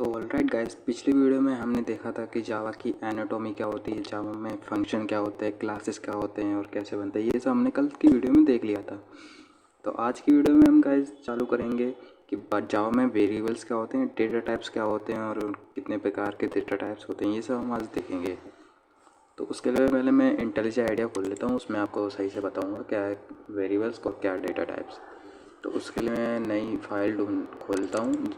तो alright guys, पिछली video में हमने देखा था कि जावा की एनाटॉमी क्या होती है, जावा में फंक्शन क्या होते हैं, क्लासेस क्या होते हैं और कैसे बनते हैं। ये सब हमने कल की वीडियो में देख लिया था। तो आज की वीडियो में हम गाइस चालू करेंगे कि जावा में वेरिएबल्स क्या होते हैं, डेटा टाइप्स क्या होते हैं और कितने प्रकार के डेटा टाइप्स होते हैं। ये सब हम आज देखेंगे। तो उसके लिए पहले मैं इंटेलिजेंट आइडिया खोल लेता हूँ, उसमें आपको सही से बताऊँगा क्या है वेरिएबल्स और क्या डेटा टाइप्स। तो उसके लिए मैं नई फाइल खोलता हूँ।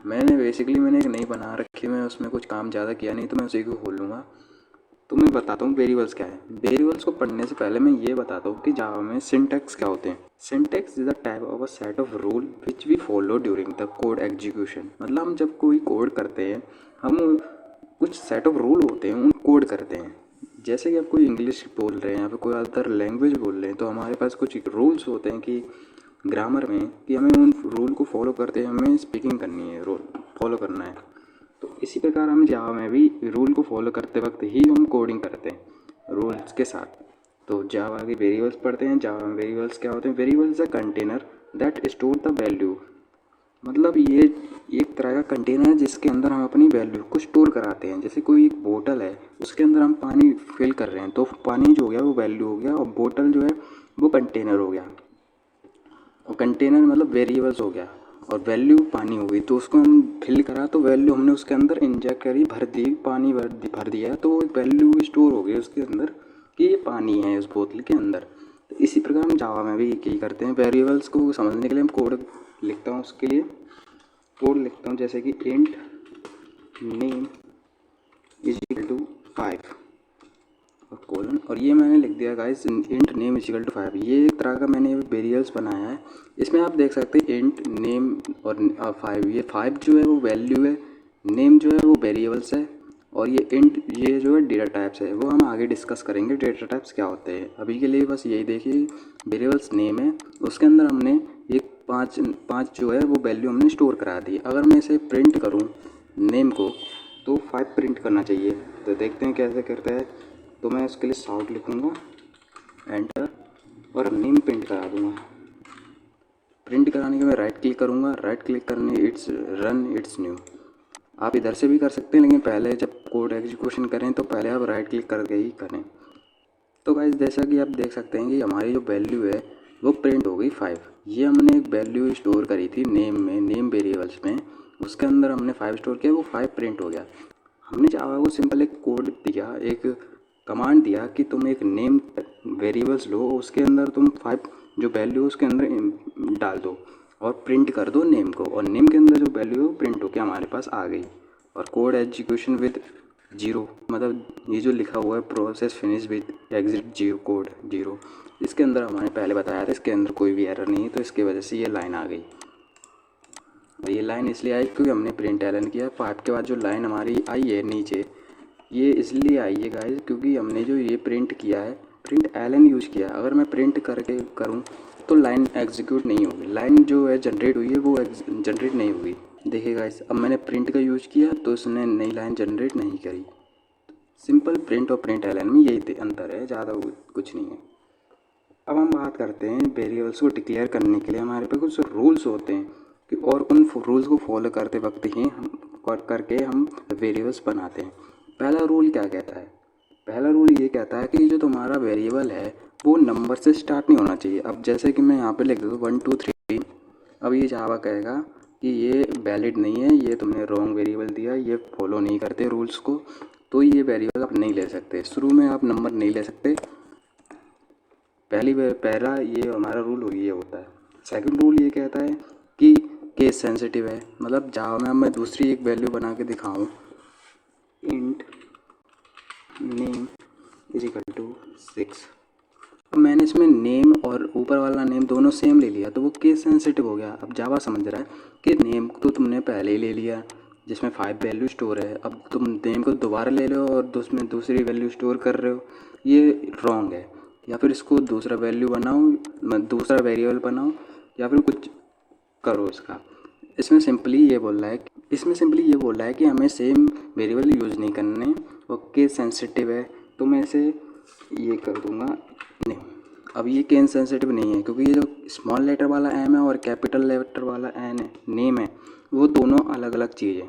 मैंने एक नई बना रखी, मैं उसमें कुछ काम ज़्यादा किया नहीं तो मैं उसी को खोलूँगा। तो मैं बताता हूँ वेरिएबल्स क्या है। वेरिएबल्स को पढ़ने से पहले मैं ये बताता हूँ कि जावा में सिंटैक्स क्या होते हैं। Syntax is a type of a set of rule which we follow during the code execution. मतलब हम जब कोई कोड करते हैं, हम कुछ सेट ऑफ रूल होते हैं, उन कोड करते हैं। जैसे कि आप कोई इंग्लिश बोल रहे हैं या फिर कोई अदर लैंग्वेज बोल रहे हैं, तो हमारे पास कुछ रूल्स होते हैं कि ग्रामर में कि हमें उन रूल को फॉलो करते हैं, हमें स्पीकिंग करनी है, रूल फॉलो करना है। तो इसी प्रकार हम जावा में भी रूल को फॉलो करते वक्त ही हम कोडिंग करते हैं रूल्स के साथ। तो जावा के वेरिएबल्स पढ़ते हैं। जावा में वेरिएबल्स क्या होते हैं? Variables a container that store the value. मतलब ये एक तरह का कंटेनर है जिसके अंदर हम अपनी वैल्यू को स्टोर कराते हैं। जैसे कोई एक बोतल है, उसके अंदर हम पानी फिल कर रहे हैं, तो पानी जो हो गया वो वैल्यू हो गया और बोतल जो है वो कंटेनर हो गया। और कंटेनर मतलब वेरिएबल्स हो गया और वैल्यू पानी हो गई। तो उसको हम फिल करा तो वैल्यू हमने उसके अंदर इंजेक्ट करी, भर दी, पानी भर दिया, तो वैल्यू स्टोर हो गई उसके अंदर कि ये पानी है उस बोतल के अंदर। तो इसी प्रकार हम जावा में भी यही करते हैं। वेरिएबल्स को समझने के लिए हम कोड लिखता हूँ, उसके लिए कोड लिखता हूँ जैसे कि int name is equal to 5 और कोलन, और ये मैंने लिख दिया guys int name is equal to 5। ये एक तरह का मैंने वेरिएबल्स बनाया है। इसमें आप देख सकते हैं इंट नेम और 5, ये 5 जो है वो वैल्यू है, नेम जो है वो वेरिएबल्स है, और ये इंट ये जो है डेटा टाइप्स है। वो हम आगे डिस्कस करेंगे डेटा टाइप्स क्या होते हैं। अभी के लिए बस यही देखिए, वेरिएबल्स नेम है, उसके अंदर हमने एक पाँच जो है वो वैल्यू हमने स्टोर करा दी। अगर मैं इसे प्रिंट करूँ नेम को तो 5 प्रिंट करना चाहिए। तो देखते हैं कैसे करता है। तो मैं उसके लिए साउट लिखूँगा, एंटर, और नेम प्रिंट करा दूँगा। प्रिंट कराने के मैं राइट क्लिक करूँगा, राइट क्लिक करने इट्स रन इट्स न्यू। आप इधर से भी कर सकते हैं, लेकिन पहले जब कोड एग्जीक्यूशन करें तो पहले आप राइट क्लिक करके ही करें। तो गाइस जैसा कि आप देख सकते हैं कि हमारी जो वैल्यू है वो प्रिंट हो गई 5। ये हमने एक वैल्यू स्टोर करी थी नेम में, नेम वेरिएबल्स में, उसके अंदर हमने 5 स्टोर किया, वो 5 प्रिंट हो गया। हमने जावा को सिंपल एक कोड दिया, एक कमांड दिया कि तुम एक नेम वेरिएबल्स लो, उसके अंदर तुम 5 जो वैल्यू उसके अंदर डाल दो और प्रिंट कर दो नेम को, और नेम के अंदर जो वैल्यू है वो प्रिंट होकर हमारे पास आ गई। और कोड एग्जीक्यूशन विद 0, मतलब ये जो लिखा हुआ है process finish with exit 0 code 0, इसके अंदर हमने पहले बताया था इसके अंदर कोई भी एरर नहीं है, तो इसकी वजह से ये लाइन आ गई। और ये लाइन इसलिए आई क्योंकि हमने प्रिंट एलन किया। 5 के बाद जो लाइन हमारी आई है नीचे, ये इसलिए आई है गाइस क्योंकि हमने जो ये प्रिंट किया है, प्रिंट एलन यूज़ किया है। अगर मैं प्रिंट करके करूँ तो लाइन एग्जीक्यूट नहीं होगी, लाइन जो है जनरेट हुई है वो जनरेट नहीं हुई। देखिए गाइस, अब मैंने प्रिंट का यूज़ किया तो उसने नई लाइन जनरेट नहीं करी। सिंपल प्रिंट और प्रिंट एलन में यही अंतर है, ज़्यादा कुछ नहीं है। अब हम बात करते हैं वेरिएबल्स को डिक्लेयर करने के लिए हमारे पे कुछ रूल्स होते हैं कि, और उन रूल्स को फॉलो करते वक्त ही हम वेरिएबल्स बनाते हैं। पहला रूल क्या कहता है? पहला रूल ये कहता है कि जो तुम्हारा वेरिएबल है वो नंबर से स्टार्ट नहीं होना चाहिए। अब जैसे कि मैं यहाँ पे लिख देता हूँ 1 2 3, अब ये जावा कहेगा कि ये वैलिड नहीं है, ये तुमने रॉन्ग वेरिएबल दिया, ये फॉलो नहीं करते रूल्स को, तो ये वेरिएबल आप नहीं ले सकते। शुरू में आप नंबर नहीं ले सकते। पहला ये हमारा रूल ये होता है। सेकंड रूल ये कहता है कि केस सेंसिटिव है। मतलब जावा में मैं दूसरी एक वैल्यू बना के दिखाऊँ, int name is equal to 6। अब मैंने इसमें नेम और ऊपर वाला नेम दोनों सेम ले लिया, तो वो केस सेंसिटिव हो गया। अब जावा समझ रहा है कि नेम तो तुमने पहले ही ले लिया जिसमें 5 वैल्यू स्टोर है, अब तुम नेम को दोबारा ले लो और उसमें दूसरी वैल्यू स्टोर कर रहे हो, ये रॉन्ग है। या फिर इसको दूसरा वैल्यू बनाओ, दूसरा वेरिएबल बनाओ, या फिर कुछ करो इसका। इसमें सिंपली ये बोल रहा है कि हमें सेम वेरिएबल यूज़ नहीं करने, और केस सेंसिटिव है, तो मैं इसे ये कर दूंगा नहीं। अब ये केस सेंसिटिव नहीं है क्योंकि ये जो स्मॉल लेटर वाला एम है और कैपिटल लेटर वाला एन है, नेम है, वो दोनों अलग अलग चीज़ है।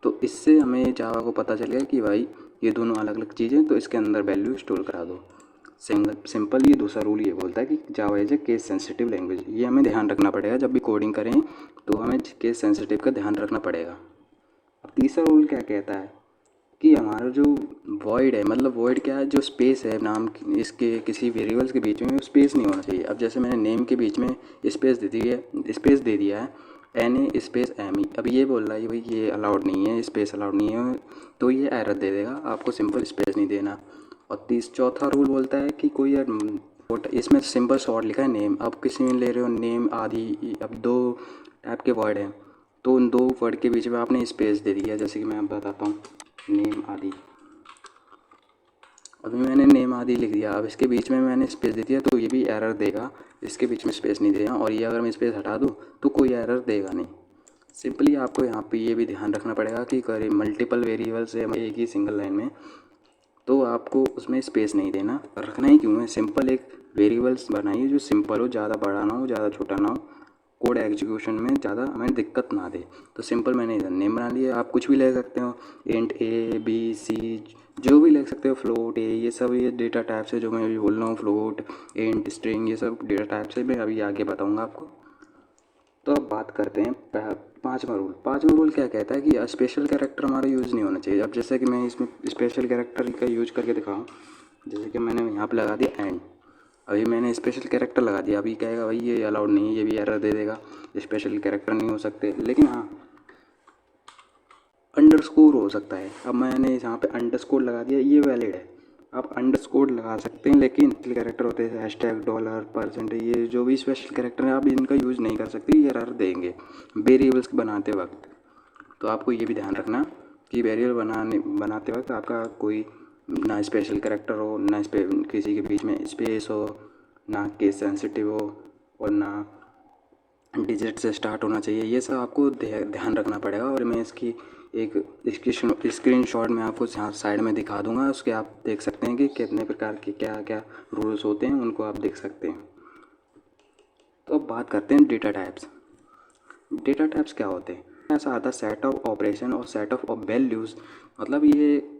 तो इससे हमें जावा को पता चल गया कि भाई ये दोनों अलग अलग चीज़ें, तो इसके अंदर वैल्यू स्टोर करा दो। सिंपल ये दूसरा रूल ये बोलता है कि Java is a case sensitive language. ये हमें ध्यान रखना पड़ेगा जब भी कोडिंग करें, तो हमें केस सेंसिटिव का ध्यान रखना पड़ेगा। अब तीसरा रूल क्या कहता है कि हमारा जो वॉइड है, मतलब वॉइड क्या है, जो स्पेस है नाम की, इसके किसी वेरिएबल्स के बीच में स्पेस नहीं होना चाहिए। अब जैसे मैंने नेम के बीच में स्पेस दे दिया है NA स्पेस ME, अब ये बोल रहा है भाई ये अलाउड नहीं है, स्पेस अलाउड नहीं है, तो ये एरर दे देगा, आपको सिंपल स्पेस नहीं देना। और चौथा रूल बोलता है कि कोई इसमें सिंपल शॉर्ट लिखा है नेम, अब किसी में ले रहे हो नेम आदि, अब दो टाइप के वर्ड हैं, तो उन दो वर्ड के बीच में आपने स्पेस दे दिया। जैसे कि मैं आप बताता हूँ, नेम आदि, अभी मैंने नेम आदि लिख दिया, अब इसके बीच में मैंने स्पेस दे दिया, तो ये भी एरर देगा, इसके बीच में स्पेस नहीं देगा। और ये अगर मैं स्पेस हटा दूँ तो कोई एरर देगा नहीं। सिंपली आपको यहाँ पे ये भी ध्यान रखना पड़ेगा कि करें मल्टीपल वेरिएबल्स है एक ही सिंगल लाइन में, तो आपको उसमें स्पेस नहीं देना। रखना ही क्यों है, सिंपल एक वेरिएबल्स बनाइए जो सिंपल हो, ज़्यादा बड़ा ना हो, ज़्यादा छोटा ना हो, कोड एग्जीक्यूशन में ज़्यादा हमें दिक्कत ना दे। तो सिंपल मैंने इधर नेम बना लिया। आप कुछ भी ले सकते हो, इंट A B C जो भी ले सकते हो, फ्लोट ए, ये सब ये डेटा टाइप्स है जो मैं अभी बोल रहा हूँ, फ्लोट इंट स्ट्रिंग, ये सब डेटा टाइप्स है, मैं अभी आगे बताऊँगा आपको। तो अब बात करते हैं पाँचवा रूल क्या कहता है कि स्पेशल कैरेक्टर हमारा यूज़ नहीं होना चाहिए। अब जैसे कि मैं इसमें स्पेशल कैरेक्टर का यूज करके दिखाऊँ, जैसे कि मैंने यहाँ पे लगा दिया एंड, अभी मैंने स्पेशल कैरेक्टर लगा दिया, अभी कहेगा भाई ये अलाउड नहीं है, ये भी एरर दे देगा, स्पेशल कैरेक्टर नहीं हो सकते। लेकिन हाँ, अंडरस्कोर हो सकता है। अब मैंने यहाँ पे अंडरस्कोर लगा दिया, ये वैलिड है, आप अंडरस्कोर लगा सकते हैं, लेकिन कैरेक्टर होते हैं हैशटैग डॉलर %, ये जो भी स्पेशल कैरेक्टर है आप इनका यूज़ नहीं कर सकते, ये एरर देंगे वेरिएबल्स बनाते वक्त। तो आपको ये भी ध्यान रखना कि वेरिएबल बनाते वक्त आपका कोई ना स्पेशल कैरेक्टर हो, ना किसी के बीच में स्पेस हो, ना केस सेंसिटिव हो, और ना डिजिट से स्टार्ट होना चाहिए। ये सब आपको ध्यान रखना पड़ेगा। और मैं इसकी एक स्क्रीनशॉट में आपको यहाँ साइड में दिखा दूंगा, उसके आप देख सकते हैं कि कितने प्रकार के क्या क्या रूल्स होते हैं, उनको आप देख सकते हैं। तो अब बात करते हैं डेटा टाइप्स। डेटा टाइप्स क्या होते हैं? ऐसा आता है सेट ऑफ ऑपरेशन और सेट ऑफ वैल्यूज़। मतलब ये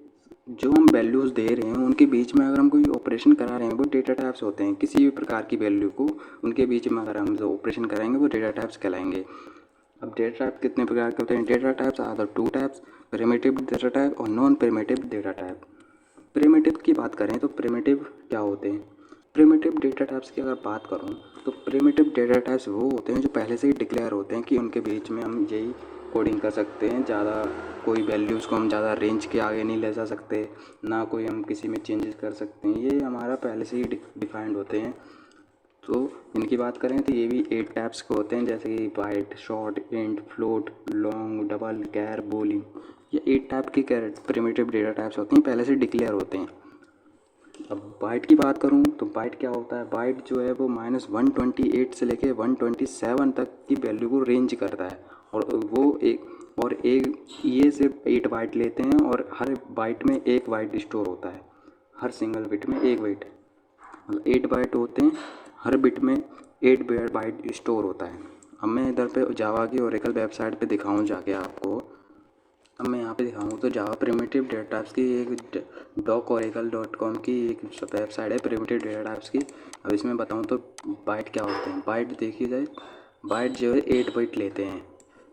जो हम वैल्यूज़ दे रहे हैं उनके बीच में अगर हम कोई ऑपरेशन करा रहे हैं वो डेटा टाइप्स होते हैं। किसी भी प्रकार की वैल्यू को उनके बीच में अगर हम जो ऑपरेशन कराएंगे वो डेटा टाइप्स कहलाएंगे। अब डेटा टाइप कितने प्रकार के होते हैं? Data types are the two types, primitive data type और non primitive data type. Primitive की बात करें तो प्रिमिटिव क्या होते हैं? प्रिमिटिव डेटा टाइप्स की अगर बात करूं तो प्रिमिटिव डेटा टाइप्स वो होते हैं जो पहले से ही डिक्लेयर होते हैं कि उनके बीच में हम यही कोडिंग कर सकते हैं, ज़्यादा कोई वैल्यूज़ को हम ज़्यादा रेंज के आगे नहीं ले जा सकते, ना कोई हम किसी में चेंजेस कर सकते हैं, ये हमारा पहले से ही डिफाइंड होते हैं। तो इनकी बात करें तो ये भी 8 टाइप्स के होते हैं, जैसे कि byte, short, int, float, long, double, char, boolean. ये 8 टाइप के प्रिमिटिव डेटा टाइप्स होते हैं, पहले से डिक्लेयर होते हैं। अब बाइट की बात करूं तो बाइट क्या होता है? बाइट जो है वो -128 से लेके 127 तक की वैल्यू को रेंज करता है, और वो एक ये सिर्फ 8 बाइट लेते हैं, और हर बाइट में 1 बाइट स्टोर होता है, हर सिंगल बिट में 1 बाइट, मतलब 8 बाइट होते हैं, हर बिट में 8 बाइट स्टोर होता है। अब मैं इधर पे जावा की ओरेकल वेबसाइट पे दिखाऊं जाके आपको, अब मैं यहाँ पे दिखाऊँ तो जावा प्रिमिटिव डेटा टाइप्स की एक docoracle.com की एक वेबसाइट है प्रिमिटिव डेटा टाइप्स की। अब इसमें बताऊँ तो बाइट क्या होते हैं? बाइट देखी जाए, बाइट जो है 8 बिट लेते हैं,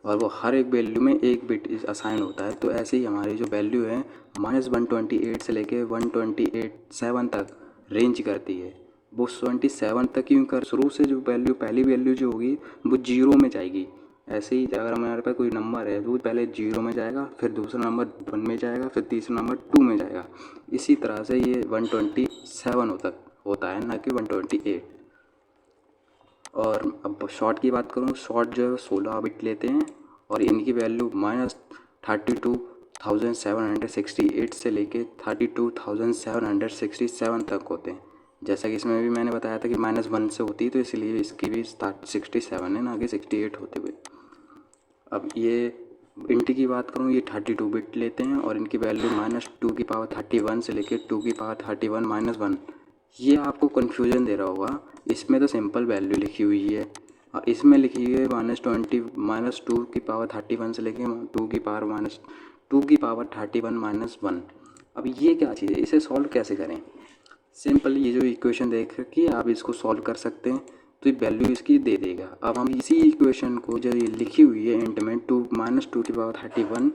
और वो हर एक वैल्यू में 1 बिट असाइन होता है। तो ऐसे ही हमारी जो वैल्यू है -128 से लेके 127 तक रेंज करती है। वो 27 तक क्यों कर, शुरू से जो वैल्यू पहली वैल्यू जो होगी वो 0 में जाएगी। ऐसे ही अगर हमारे पास कोई नंबर है तो पहले 0 में जाएगा, फिर दूसरा नंबर 1 में जाएगा, फिर तीसरा नंबर 2 में जाएगा। इसी तरह से ये 127 होता है, ना कि 128। और अब शॉर्ट की बात करूँ, शॉर्ट जो है 16 बिट लेते हैं, और इनकी वैल्यू -32,768 से लेके 32,767 तक होते हैं। जैसा कि इसमें भी मैंने बताया था कि -1 से होती है, तो इसलिए इसकी भी 67 है, ना कि 68 होते हुए। अब ये इंट की बात करूँ, ये 32 बिट लेते हैं, और इनकी वैल्यू -2^31 से लेके 2^31 -1। ये आपको कन्फ्यूजन दे रहा होगा, इसमें तो सिंपल वैल्यू लिखी हुई है, और इसमें लिखी हुई है -2^31 से लेके 2⁻31 - 1। अब ये क्या चीज़ है, इसे सॉल्व कैसे करें? सिंपल, ये जो इक्वेशन देख रखी है आप इसको सॉल्व कर सकते हैं, तो ये वैल्यू इसकी दे देगा। अब हम इसी इक्वेशन को जो ये लिखी हुई है इंट में 2 - 2⁻31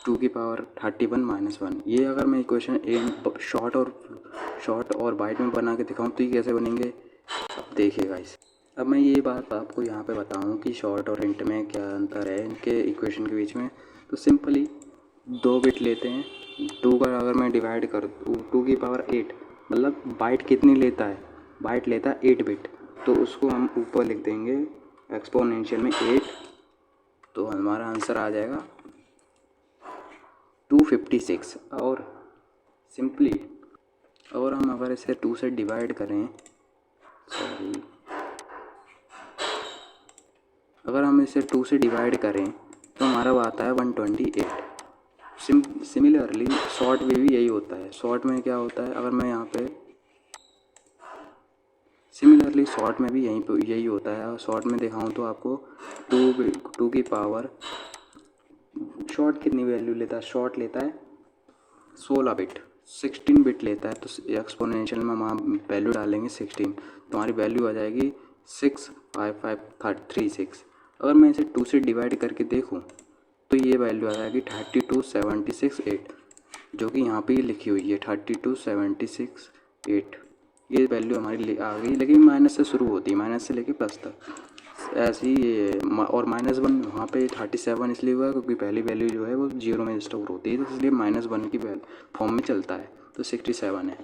2⁻31 - 1, ये अगर मैं इक्वेशन शॉर्ट और बाइट में बना के दिखाऊँ तो ये कैसे बनेंगे, अब देखिएगा इस। अब मैं ये बात आपको यहाँ पे बताऊँ कि शॉर्ट और इंट में क्या अंतर है इनके इक्वेशन के बीच में। तो सिंपली 2 बिट लेते हैं, 2 का अगर मैं डिवाइड कर 2⁸, मतलब बाइट कितनी लेता है, बाइट लेता है 8 बिट, तो उसको हम ऊपर लिख देंगे एक्सपोनेंशियल में 8, तो हमारा आंसर आ जाएगा 256। और सिंपली और हम अगर इसे 2 से डिवाइड करें, सॉरी, अगर हम इसे 2 से डिवाइड करें तो हमारा वो आता है 128। सिमिलरली शॉर्ट में भी यही होता है। शॉर्ट में क्या होता है, अगर मैं यहाँ पे सिमिलरली शॉर्ट में भी यही होता है। और शॉर्ट में दिखाऊँ तो आपको 2 की पावर, शॉर्ट कितनी वैल्यू लेता है, शॉर्ट लेता है 16 बिट, 16 बिट लेता है। तो एक्सपोनेंशियल में हम वैल्यू डालेंगे 16, तो हमारी वैल्यू आ जाएगी 65536। अगर मैं इसे 2 से डिवाइड करके देखूं तो ये वैल्यू आ जाएगी 32768, जो कि यहाँ पे लिखी हुई है 32768। ये वैल्यू हमारी आ गई, लेकिन माइनस से शुरू होती है, माइनस से लेके प्लस तक। ऐसे ही और -1 वहाँ पे 37 इसलिए हुआ क्योंकि पहली वैल्यू जो है वो 0 में स्टोर होती है, तो इसलिए -1 की फॉर्म में चलता है, तो 67 है।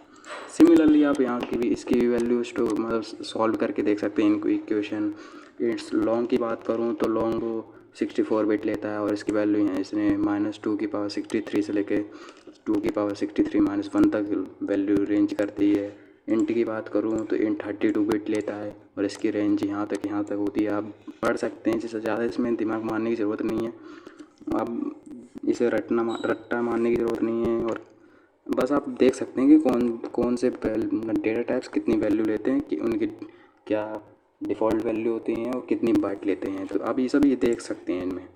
सिमिलरली आप यहाँ की भी इसकी भी वैल्यू स्टोर मतलब सॉल्व करके देख सकते हैं इनको इक्वेशन। इट्स लॉन्ग की बात करूँ तो लॉन्ग वो 64 बिट लेता है, और इसकी वैल्यू है इसने -2�63 से लेके 2�63 - 1 तक वैल्यू रेंज करती है। इंट की बात करूँ तो इंट 32 बिट लेता है, और इसकी रेंज यहाँ तक होती है। आप पढ़ सकते हैं, इससे ज़्यादा इसमें दिमाग मारने की ज़रूरत नहीं है, आप इसे रट्टा मारने की ज़रूरत नहीं है, और बस आप देख सकते हैं कि कौन से डेटा टाइप्स कितनी वैल्यू लेते हैं, कि उनकी क्या डिफ़ॉल्ट वैल्यू होती हैं और कितनी बाइट लेते हैं। तो आप ये सब देख सकते हैं इनमें।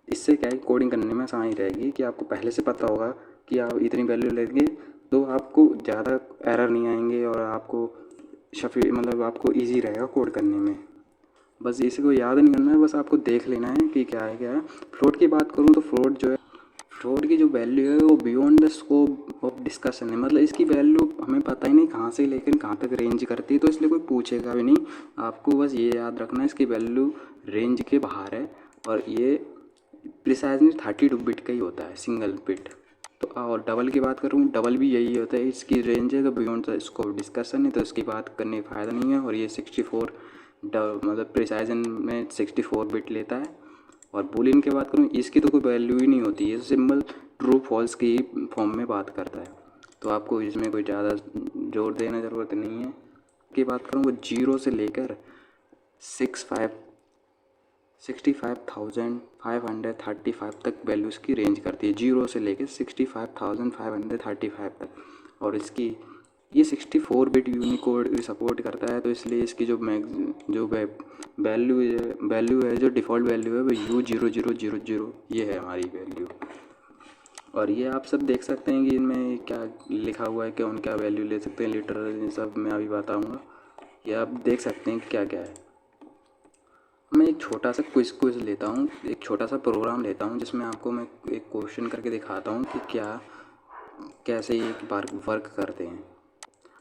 इससे क्या है, कोडिंग करने में आसानी रहेगी कि आपको पहले से पता होगा कि आप इतनी वैल्यू लेंगे तो आपको ज़्यादा एरर नहीं आएंगे, और आपको मतलब आपको ईजी रहेगा कोड करने में। बस इसी को याद नहीं करना है, बस आपको देख लेना है कि क्या है। फ्लोट की बात करूँ तो फ्लोट जो है, फ्लोट की जो वैल्यू है वो beyond the scope of discussion है, मतलब इसकी वैल्यू हमें पता ही नहीं कहाँ से लेकिन कहाँ तक रेंज करती है, तो इसलिए कोई पूछेगा भी नहीं। आपको बस ये याद रखना है इसकी वैल्यू रेंज के बाहर है, और ये प्रिसाइजली 32 बिट का ही होता है, सिंगल बिट। तो और डबल की बात करूँ, डबल भी यही होता है, इसकी रेंज है तो beyond the scope of discussion है, तो इसकी बात करने का फ़ायदा नहीं है। और ये 64 मतलब प्रिसाइजन में 64 बिट लेता है। और बूलियन की बात करूँ, इसकी तो कोई वैल्यू ही नहीं होती है, सिंबल ट्रू फॉल्स की फॉर्म में बात करता है, तो आपको इसमें कोई ज़्यादा जोर देने ज़रूरत नहीं है। की बात करूँ वो 0 से लेकर 65,535 तक वैल्यू इसकी रेंज करती है, 0 से लेकर 65,535 तक। और इसकी ये 64 बिट यूनिकोड सपोर्ट करता है, तो इसलिए इसकी जो वैल्यू है जो डिफ़ॉल्ट वैल्यू है वो U0000, ये है हमारी वैल्यू। और ये आप सब देख सकते हैं कि इनमें क्या लिखा हुआ है, कौन क्या वैल्यू ले सकते हैं, लिटरल, ये सब मैं अभी बताऊंगा। ये आप देख सकते हैं कि क्या क्या है। मैं एक छोटा सा क्विज लेता हूँ, एक छोटा सा प्रोग्राम लेता हूँ जिसमें आपको मैं एक क्वेश्चन करके दिखाता हूँ कि कैसे ये वर्क करते हैं।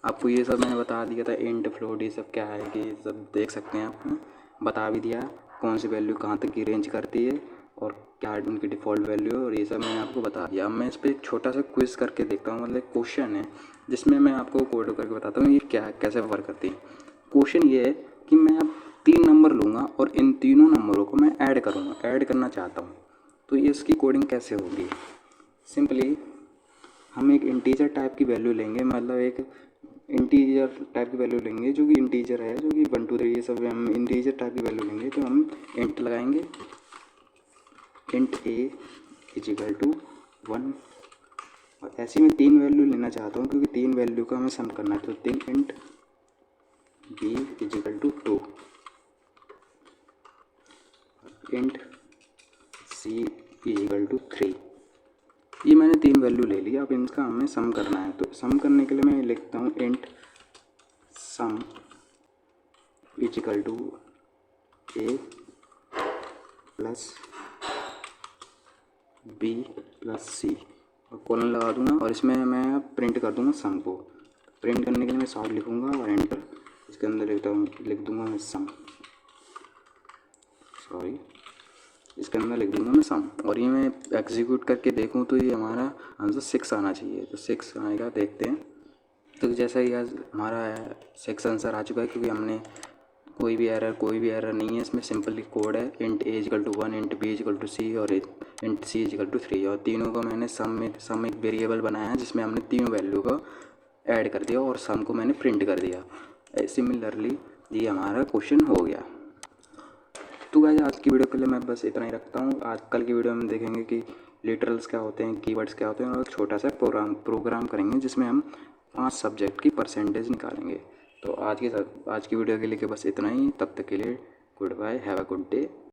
आपको ये सब मैंने बता दिया था, इंट फ्लोट ये सब क्या है कि सब देख सकते हैं, आपने बता भी दिया कौन सी वैल्यू कहाँ तक की रेंज करती है और क्या उनकी डिफ़ॉल्ट वैल्यू है, और ये सब मैंने आपको बता दिया। अब मैं इस पर एक छोटा सा क्विज़ करके देखता हूँ, मतलब क्वेश्चन है जिसमें मैं आपको कोड करके बताता हूँ ये कैसे वर्क करती है। क्वेश्चन ये है कि मैं अब 3 नंबर लूँगा और इन तीनों नंबरों को मैं ऐड करूँगा, ऐड करना चाहता हूँ, तो ये इसकी कोडिंग कैसे होगी। सिंपली हम एक इंटीजर टाइप की वैल्यू लेंगे, मतलब एक इंटीजर टाइप की वैल्यू लेंगे जो कि इंटीजर है, जो कि 1 2 3 ये सब हम इंटीजर टाइप की वैल्यू लेंगे। तो हम इंट लगाएंगे, इंट a = 1, और ऐसे में 3 वैल्यू लेना चाहता हूँ क्योंकि 3 वैल्यू का हमें सम करना है, तो 3 इंट b = 2, इंट c = 3, ये मैंने 3 वैल्यू ले लिया, अब इनका हमें सम करना है। तो सम करने के लिए मैं लिखता हूँ int sum equal to a plus b plus c, और कॉलन लगा दूंगा और इसमें मैं प्रिंट कर दूंगा सम को। प्रिंट करने के लिए मैं शॉर्ट लिखूंगा और एंटर, इसके अंदर लिख दूंगा मैं सम, सॉरी इसके अंदर लिख दूंगा मैं सम, और ये मैं एग्जीक्यूट करके देखूं तो ये हमारा आंसर 6 आना चाहिए। तो 6 आएगा, देखते हैं। तो जैसा ही आज हमारा 6 आंसर आ चुका है, क्योंकि हमने कोई भी एरर नहीं है इसमें, सिंपली कोड है int a equal to 1, int b equal to c और इंट सी इजिकल टू 3, और तीनों को मैंने सम एक वेरिएबल बनाया है जिसमें हमने तीनों वैल्यू को ऐड कर दिया और सम को मैंने प्रिंट कर दिया। सिमिलरली ये हमारा क्वेश्चन हो गया। तो गाइस आज की वीडियो के लिए मैं बस इतना ही रखता हूँ। आज कल की वीडियो में देखेंगे कि लिटरल्स क्या होते हैं, कीवर्ड्स क्या होते हैं, और छोटा सा प्रोग्राम करेंगे जिसमें हम 5 सब्जेक्ट की परसेंटेज निकालेंगे। तो आज की वीडियो के लिए बस इतना ही। तब तक के लिए goodbye, have a good day.